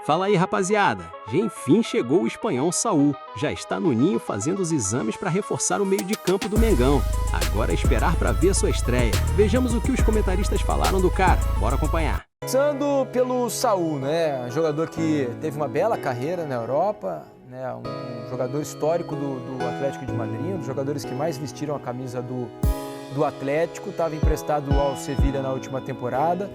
Fala aí, rapaziada! Já enfim chegou o espanhol Saúl. Já está no ninho fazendo os exames para reforçar o meio de campo do Mengão. Agora é esperar para ver a sua estreia. Vejamos o que os comentaristas falaram do cara. Bora acompanhar. Começando pelo Saúl, né? Um jogador que teve uma bela carreira na Europa, né? Um jogador histórico do Atlético de Madrid, um dos jogadores que mais vestiram a camisa do Atlético. Estava emprestado ao Sevilla na última temporada.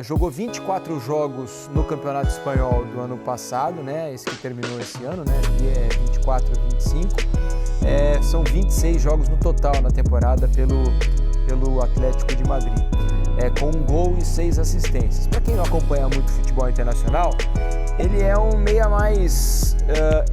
Jogou 24 jogos no Campeonato Espanhol do ano passado, né? Esse que terminou esse ano, né? E é 24 a 25. São 26 jogos no total na temporada pelo Atlético de Madrid. Com um gol e 6 assistências. Para quem não acompanha muito futebol internacional, ele é um meia mais...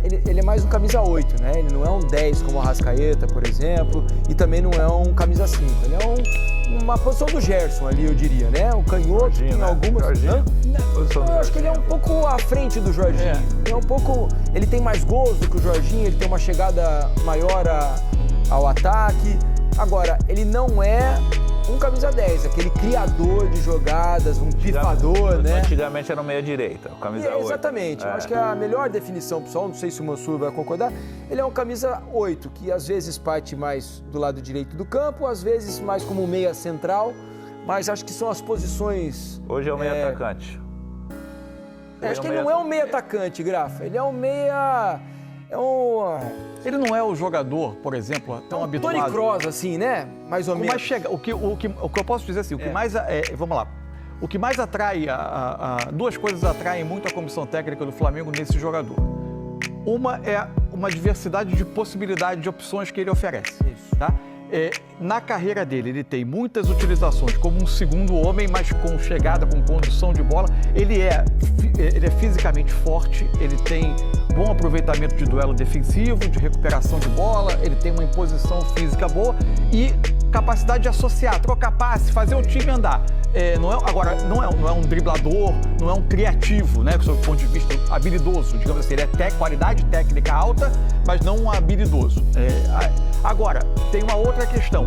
ele é mais um camisa 8, né? Ele não é um 10 como o Arrascaeta, por exemplo, e também não é um camisa 5. Ele é uma posição do Gerson ali, eu diria, né? Um canhoto, Jorginho, tem algumas... Eu acho que ele é um pouco à frente do Jorginho. Ele tem mais gols do que o Jorginho, ele tem uma chegada maior ao ataque. Agora, ele não é um camisa 10, aquele criador de jogadas, um pifador, né? Antigamente era um meia-direita, o camisa 8. Exatamente, eu acho que a melhor definição, pessoal, não sei se o Mansur vai concordar, ele é um camisa 8, que às vezes parte mais do lado direito do campo, às vezes mais como um meia central, mas acho que são as posições... Hoje é o meia-atacante. Acho que ele não é um meia-atacante, Grafa, ele é um meia... Ele não é o jogador, por exemplo, tão habituado. Toni Kroos, assim, né? Mais ou menos. O que eu posso dizer assim, o que mais... vamos lá. O que mais atrai, duas coisas atraem muito a comissão técnica do Flamengo nesse jogador. Uma é uma diversidade de possibilidades, de opções que ele oferece. Isso. Tá? Na carreira dele, ele tem muitas utilizações como um segundo homem, mas com chegada, com condução de bola. Ele é fisicamente forte, ele tem bom aproveitamento de duelo defensivo, de recuperação de bola, ele tem uma imposição física boa e capacidade de associar, trocar passe, fazer o time andar. Não é um driblador, não é um criativo, né, sob o ponto de vista habilidoso, digamos assim. Ele é qualidade técnica alta, mas não um habilidoso. Agora, tem uma outra questão.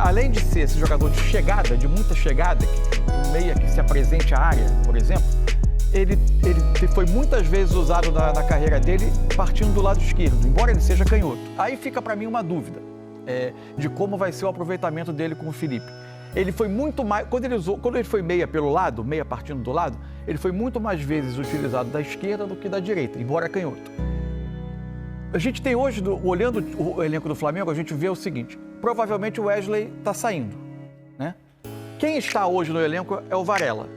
Além de ser esse jogador de chegada, de muita chegada, um meia que se apresente à área, por exemplo, ele foi muitas vezes usado na carreira dele partindo do lado esquerdo, embora ele seja canhoto. Aí fica para mim uma dúvida de como vai ser o aproveitamento dele com o Felipe. Ele foi muito mais... Quando ele foi meia pelo lado, meia partindo do lado, ele foi muito mais vezes utilizado da esquerda do que da direita, embora canhoto. A gente tem hoje, olhando o elenco do Flamengo, a gente vê o seguinte: provavelmente o Wesley está saindo, né? Quem está hoje no elenco é o Varela,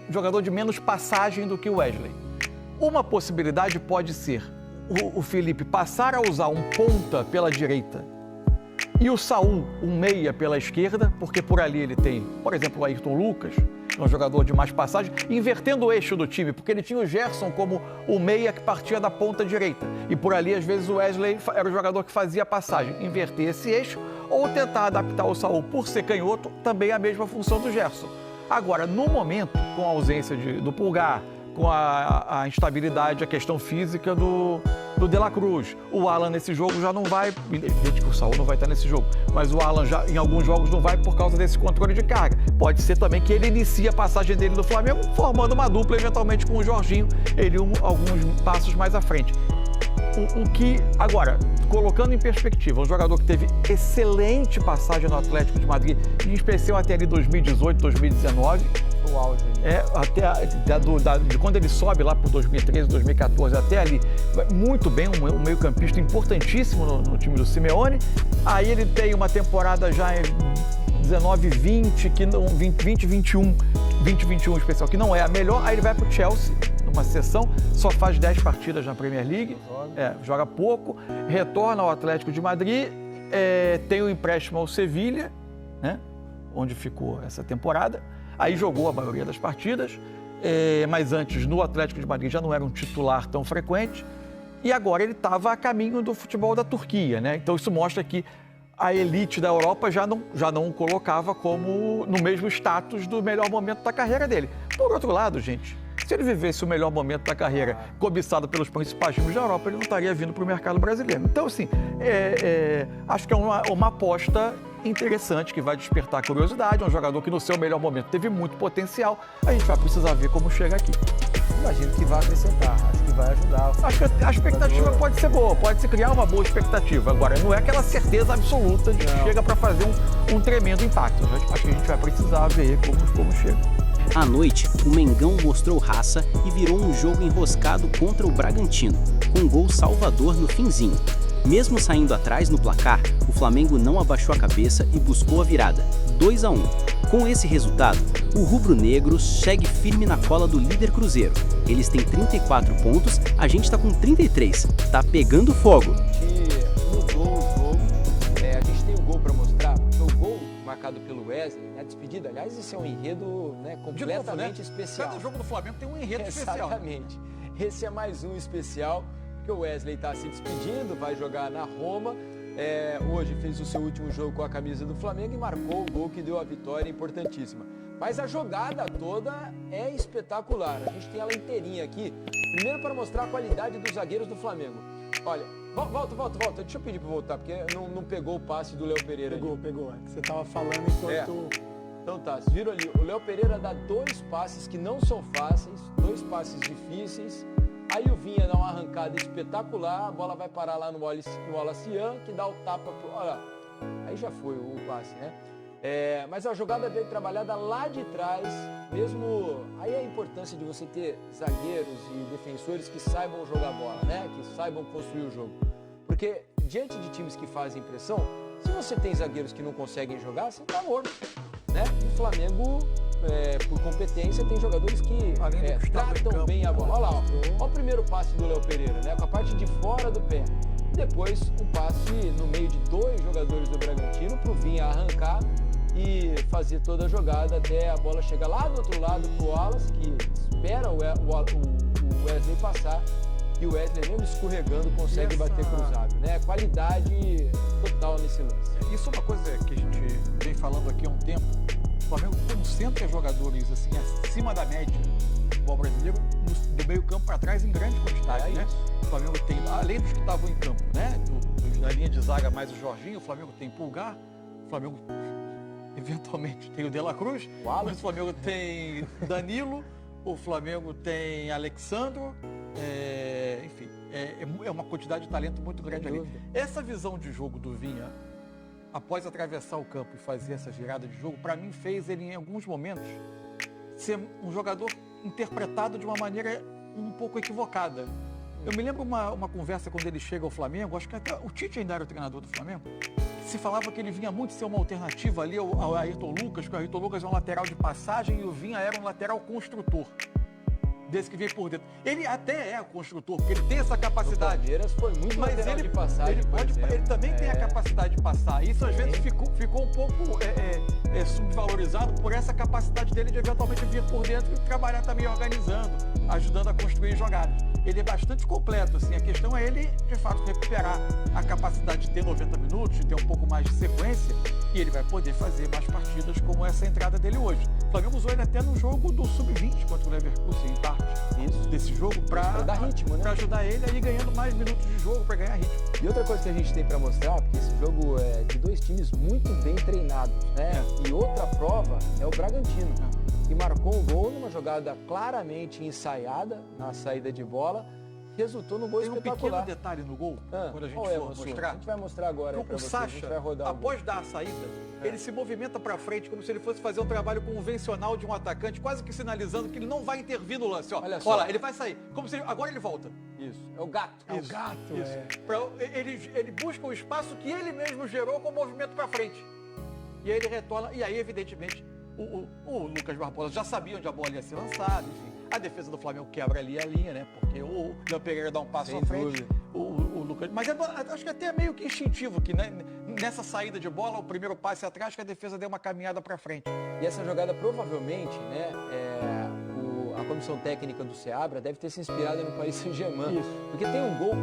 um jogador de menos passagem do que o Wesley. Uma possibilidade pode ser o Felipe passar a usar um ponta pela direita e o Saúl um meia pela esquerda, porque por ali ele tem, por exemplo, o Ayrton Lucas, um jogador de mais passagem, invertendo o eixo do time, porque ele tinha o Gerson como o meia que partia da ponta direita. E por ali, às vezes, o Wesley era o jogador que fazia a passagem, inverter esse eixo ou tentar adaptar o Saúl, por ser canhoto, também a mesma função do Gerson. Agora, no momento, com a ausência do Pulgar, com a instabilidade, a questão física do De La Cruz, o Alan nesse jogo já não vai, evidente que o Saúl não vai estar nesse jogo, mas o Alan já em alguns jogos não vai por causa desse controle de carga. Pode ser também que ele inicie a passagem dele no Flamengo, formando uma dupla eventualmente com o Jorginho, ele alguns passos mais à frente. Agora, colocando em perspectiva, um jogador que teve excelente passagem no Atlético de Madrid, em especial até ali 2018, 2019, o auge. De quando ele sobe lá por 2013, 2014, até ali, muito bem, um meio-campista importantíssimo no time do Simeone. Aí ele tem uma temporada já em 19-20, 20-21 especial, que não é a melhor. Aí ele vai para o Chelsea, numa sessão, só faz 10 partidas na Premier League, joga pouco, retorna ao Atlético de Madrid, tem o empréstimo ao Sevilla, né, onde ficou essa temporada. Aí jogou a maioria das partidas, mas antes no Atlético de Madrid já não era um titular tão frequente. E agora ele estava a caminho do futebol da Turquia, né? Então isso mostra que a elite da Europa já não o colocava como no mesmo status do melhor momento da carreira dele. Por outro lado, gente, se ele vivesse o melhor momento da carreira cobiçado pelos principais times da Europa, ele não estaria vindo para o mercado brasileiro. Então, assim, acho que é uma aposta interessante, que vai despertar curiosidade, é um jogador que no seu melhor momento teve muito potencial, a gente vai precisar ver como chega aqui. Imagino que vai acrescentar, acho que vai ajudar. Acho que a expectativa pode ser boa, pode se criar uma boa expectativa. Agora, não é aquela certeza absoluta de que chega para fazer um tremendo impacto. Acho que a gente vai precisar ver como chega. À noite, o Mengão mostrou raça e virou um jogo enroscado contra o Bragantino, com um gol salvador no finzinho. Mesmo saindo atrás no placar, o Flamengo não abaixou a cabeça e buscou a virada, 2-1. Com esse resultado, o rubro-negro segue firme na cola do líder Cruzeiro. Eles têm 34 pontos, a gente tá com 33. Tá pegando fogo. A gente mudou o jogo, a gente tem um gol para mostrar, porque o gol marcado pelo Wesley, na despedida, aliás, esse é um enredo completamente especial. Cada jogo do Flamengo tem um enredo especial. Exatamente. Esse é mais um especial, porque o Wesley está se despedindo, vai jogar na Roma. Hoje fez o seu último jogo com a camisa do Flamengo e marcou o gol que deu a vitória importantíssima. Mas a jogada toda é espetacular. A gente tem ela inteirinha aqui. Primeiro para mostrar a qualidade dos zagueiros do Flamengo. Olha, volta. Deixa eu pedir para voltar, porque não pegou o passe do Léo Pereira. Pegou. É que você estava falando enquanto... Então tá, vocês viram ali, o Léo Pereira dá 2 passes que não são fáceis, 2 passes difíceis. Aí o Vinha dá uma arrancada espetacular, a bola vai parar lá no Alacian, que dá o tapa pro... Olha, aí já foi o passe, né? Mas a jogada veio trabalhada lá de trás, mesmo... Aí a importância de você ter zagueiros e defensores que saibam jogar bola, né? Que saibam construir o jogo. Porque diante de times que fazem pressão, se você tem zagueiros que não conseguem jogar, você tá morto, né? E o Flamengo... por competência, tem jogadores que tratam bem a bola. Olha lá, olha o primeiro passe do Léo Pereira, né? Com a parte de fora do pé. Depois, um passe no meio de 2 jogadores do Bragantino para o Vinha arrancar e fazer toda a jogada até a bola chegar lá do outro lado para o Wallace, que espera o Wesley passar. E o Wesley, mesmo escorregando, consegue bater cruzado, né? Qualidade total nesse lance. Isso é uma coisa que a gente vem falando aqui há um tempo. O Flamengo concentra jogadores assim, acima da média do futebol brasileiro, do meio campo para trás em grande quantidade, né? O Flamengo tem, além dos que estavam em campo, né? Da linha de zaga mais o Jorginho, o Flamengo tem Pulgar, o Flamengo eventualmente tem o De La Cruz, mas o Flamengo tem Danilo, o Flamengo tem Alexandro, enfim, é uma quantidade de talento muito grande ali. Essa visão de jogo do Vinha, após atravessar o campo e fazer essa girada de jogo, para mim fez ele, em alguns momentos, ser um jogador interpretado de uma maneira um pouco equivocada. Eu me lembro uma conversa quando ele chega ao Flamengo, acho que até o Tite ainda era o treinador do Flamengo, se falava que ele vinha muito ser uma alternativa ali ao Ayrton Lucas, que o Ayrton Lucas é um lateral de passagem e o Vinha era um lateral construtor. Desse que vem por dentro. Ele até é construtor, porque ele tem essa capacidade. O Palmeiras foi muito mas lateral de passagem, ele também tem a capacidade de passar. Isso às vezes ficou um pouco subvalorizado por essa capacidade dele de eventualmente vir por dentro e trabalhar também organizando, ajudando a construir jogadas. Ele é bastante completo, assim. A questão é ele, de fato, recuperar a capacidade de ter 90 minutos, de ter um pouco mais de sequência, e ele vai poder fazer mais partidas como essa entrada dele hoje. O Flamengo usou ele até no jogo do Sub-20 contra o Leverkusen, em parte desse jogo, para dar ritmo, né? Para ajudar ele a ir ganhando mais minutos de jogo, para ganhar ritmo. E outra coisa que a gente tem para mostrar, porque esse jogo é de 2 times muito bem treinados, né? E outra prova é o Bragantino, que marcou um gol numa jogada claramente ensaiada na saída de bola, resultou no gol espetacular. Tem um pequeno detalhe no gol, quando a gente for mostrar. A gente vai mostrar agora para vocês, Sacha, a gente vai rodar após dar a saída, ele se movimenta para frente como se ele fosse fazer um trabalho convencional de um atacante, quase que sinalizando que ele não vai intervir no lance. Olha lá, ele vai sair, como se agora ele volta. Isso, é o gato. É o gato, Ele busca o espaço que ele mesmo gerou com o movimento para frente. E aí ele retorna, e aí evidentemente o Lucas Barbosa já sabia onde a bola ia ser lançada, enfim. A defesa do Flamengo quebra ali a linha, né? Porque o Léo Pereira dá um passo à frente, o Lucas... Mas acho que até é meio que instintivo que, né, nessa saída de bola, o primeiro passe atrás, que a defesa deu uma caminhada para frente. E essa jogada provavelmente, né, a comissão técnica do Seabra deve ter se inspirado no Paris Saint-Germain. Porque tem um gol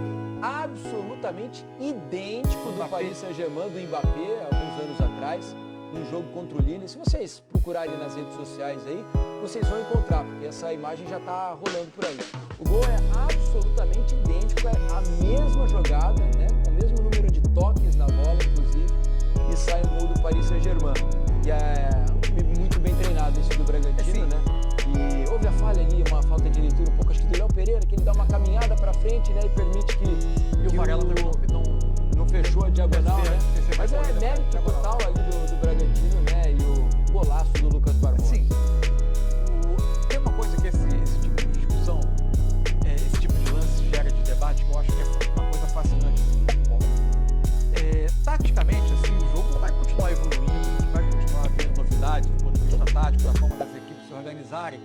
absolutamente idêntico do Paris Saint-Germain, do Mbappé, alguns anos atrás, num jogo contra o Lille. Se vocês procurarem nas redes sociais aí, vocês vão encontrar, porque essa imagem já está rolando por aí. O gol é absolutamente idêntico, é a mesma jogada, né, com o mesmo número de toques na bola, inclusive. e sai um gol do Paris Saint-Germain. E é um time muito bem treinado esse do Bragantino, né? E houve a falha ali, uma falta de leitura um pouco, acho que do Léo Pereira, que ele dá uma caminhada para frente, né? E permite que o Varela não fechou a diagonal, né? Mas é mérito total ali do Bragantino, né? E o golaço do Lucas Barbosa. Sim. Tem uma coisa que esse tipo de discussão, esse tipo de lance gera de debate, que eu acho que é uma coisa fascinante do futebol. Taticamente, assim, o jogo vai continuar evoluindo, a gente vai continuar tendo novidades do ponto de vista tático, da forma das equipes se organizarem,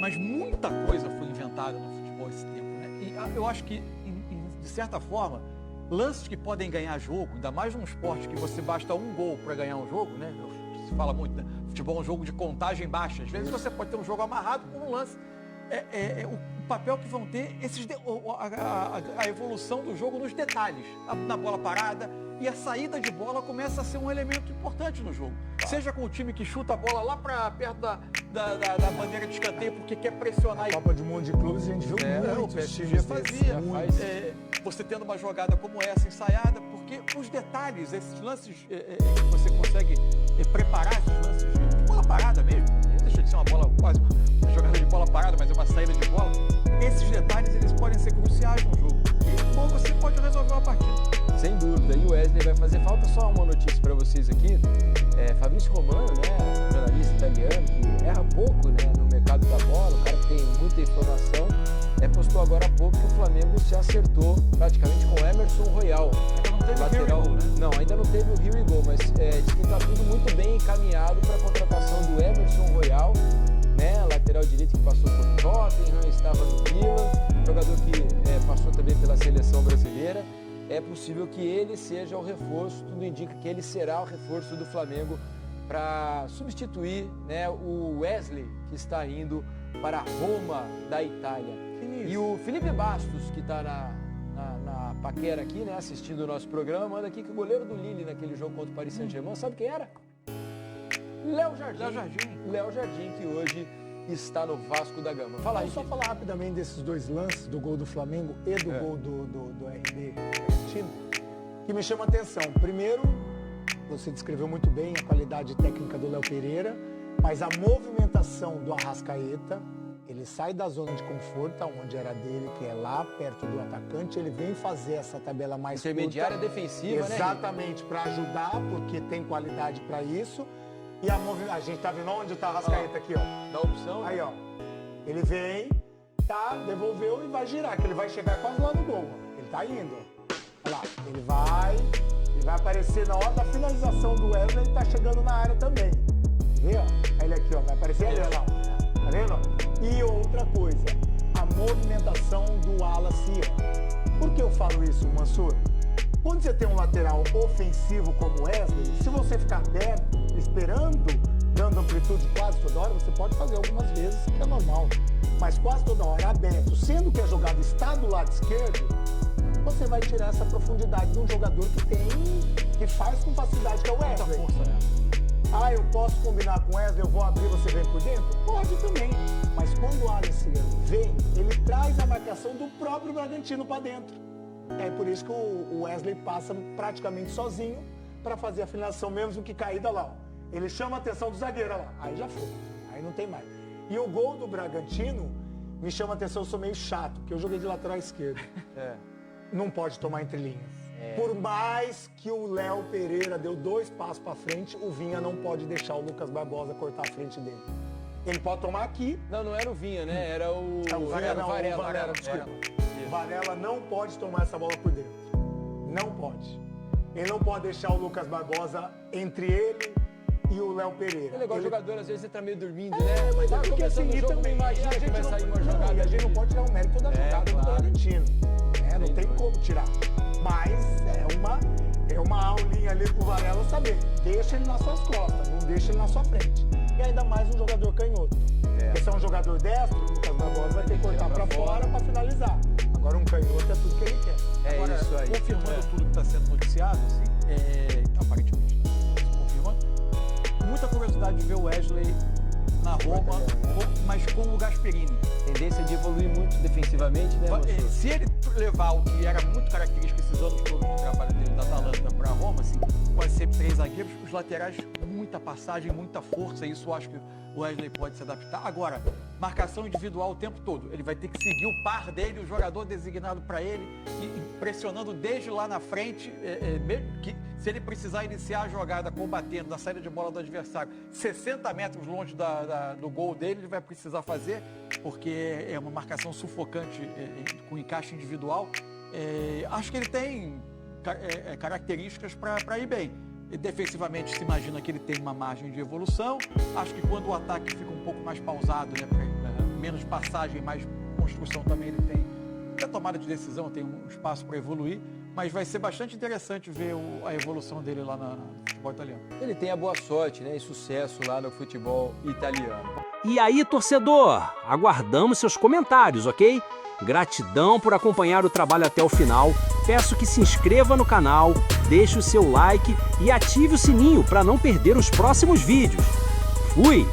mas muita coisa foi inventada no futebol esse tempo, né? E eu acho que, de certa forma, lances que podem ganhar jogo, ainda mais num esporte que você basta um gol para ganhar um jogo, né? Se fala muito, né? Futebol é um jogo de contagem baixa. Às vezes você pode ter um jogo amarrado com um lance. O papel que vão ter a evolução do jogo nos detalhes, na bola parada, e a saída de bola começa a ser um elemento importante no jogo. Seja com o time que chuta a bola lá para perto da bandeira de escanteio porque quer pressionar. A Copa do Mundo de Clubes a gente viu muito. O PSG fazia. Você tendo uma jogada como essa ensaiada, porque os detalhes, esses lances que você consegue preparar, esses lances de bola parada mesmo, deixa de ser uma bola quase uma jogada de bola parada, mas é uma saída de bola. Esses detalhes eles podem ser cruciais no jogo. E ou você pode resolver uma partida. Sem dúvida. E o Wesley vai fazer falta. Só uma notícia para vocês aqui. Fabrício Romano, né, jornalista italiano, que erra pouco, né, no mercado da bola, o cara que tem muita informação, postou agora há pouco que o Flamengo se acertou praticamente com o Emerson Royal. Ainda não teve lateral, né? Não, ainda não teve o Rio e Gol, mas diz que está tudo muito bem encaminhado para a contratação do Emerson Royal, né, lateral direito que passou por Tottenham, estava no Milan, jogador que passou também pela seleção brasileira. É possível que ele seja o reforço, tudo indica que ele será o reforço do Flamengo para substituir, né, o Wesley, que está indo para Roma, da Itália. E o Felipe Bastos, que está na paquera aqui, né, assistindo o nosso programa, manda aqui que o goleiro do Lille naquele jogo contra o Paris Saint-Germain, sabe quem era? Léo Jardim, que hoje está no Vasco da Gama. Fala aí. Só falar rapidamente desses dois lances, do gol do Flamengo e do gol do RB Bragantino, que me chama a atenção. Primeiro, você descreveu muito bem a qualidade técnica do Léo Pereira, mas a movimentação do Arrascaeta, ele sai da zona de conforto, onde era dele, que é lá perto do atacante, ele vem fazer essa tabela mais intermediária curta, defensiva, exatamente, para ajudar, porque tem qualidade para isso. E a gente tá vendo onde tá a Arrascaeta aqui, ó. Da opção. Aí, ó. Ele vem, devolveu e vai girar, que ele vai chegar quase lá no gol. Ele tá indo, ó. Olha lá, ele vai aparecer na hora da finalização do Wesley, ele tá chegando na área também. Vê, ó? Ele aqui, ó, vai aparecer ali, ó. Tá vendo? E outra coisa, a movimentação do Wallace. Por que eu falo isso, Mansur? Quando você tem um lateral ofensivo como o Wesley, se você ficar aberto, esperando, dando amplitude quase toda hora, você pode fazer algumas vezes, que é normal. Mas quase toda hora aberto, sendo que a jogada está do lado esquerdo, você vai tirar essa profundidade de um jogador que faz com facilidade, que é o Wesley. Muita força, né? Eu posso combinar com o Wesley, eu vou abrir, você vem por dentro? Pode também. Mas quando o Alisson vem, ele traz a marcação do próprio Bragantino para dentro. É por isso que o Wesley passa praticamente sozinho para fazer a finalização, mesmo que caída lá. Ó. Ele chama a atenção do zagueiro lá. Aí já foi. Aí não tem mais. E o gol do Bragantino me chama a atenção, eu sou meio chato, porque eu joguei de lateral esquerdo. Não pode tomar entre linhas. Por mais que o Léo Pereira deu 2 passos para frente, o Vinha não pode deixar o Lucas Barbosa cortar a frente dele. Ele pode tomar aqui. Não era o Vinha, né? Era o Varela, desculpa. O Varela não pode tomar essa bola por dentro. Não pode. Ele não pode deixar o Lucas Barbosa entre ele e o Léo Pereira. É legal, o jogador às vezes entra meio dormindo, né? Mas é porque assim, e também imagina que vai sair uma jogada. E a gente não pode tirar o mérito da jogada do Bragantino. Não tem como tirar. Mas é uma aulinha ali pro Varela saber. Deixa ele nas suas costas, não deixa ele na sua frente. E ainda mais um jogador canhoto. Porque se é um jogador destro, o Lucas Barbosa vai ter que cortar pra fora pra finalizar. Agora um canhoto é tudo que ele quer. Agora, isso aí. Confirmando tudo que está sendo noticiado, assim, aparentemente, confirmando, muita curiosidade de ver o Wesley na Roma, mas com o Gasperini. Tendência de evoluir muito defensivamente, né, Mansur? Se ele levar o que era muito característico esses anos todos do trabalho dele da Atalanta para Roma, assim, quase sempre 3 zagueiros, os laterais muita passagem, muita força, isso eu acho que o Wesley pode se adaptar. Agora, marcação individual o tempo todo, ele vai ter que seguir o par dele, o jogador designado para ele, e pressionando desde lá na frente, que se ele precisar iniciar a jogada combatendo na saída de bola do adversário 60 metros longe do gol dele, ele vai precisar fazer, porque é uma marcação sufocante com encaixe individual. Acho que ele tem características para ir bem. E defensivamente se imagina que ele tem uma margem de evolução. Acho que quando o ataque fica um pouco mais pausado, né, menos passagem, mais construção também ele tem. A tomada de decisão tem um espaço para evoluir, mas vai ser bastante interessante ver a evolução dele lá no futebol italiano. Ele tem a boa sorte, né, e sucesso lá no futebol italiano. E aí, torcedor? Aguardamos seus comentários, ok? Gratidão por acompanhar o trabalho até o final. Peço que se inscreva no canal, deixe o seu like e ative o sininho para não perder os próximos vídeos. Fui!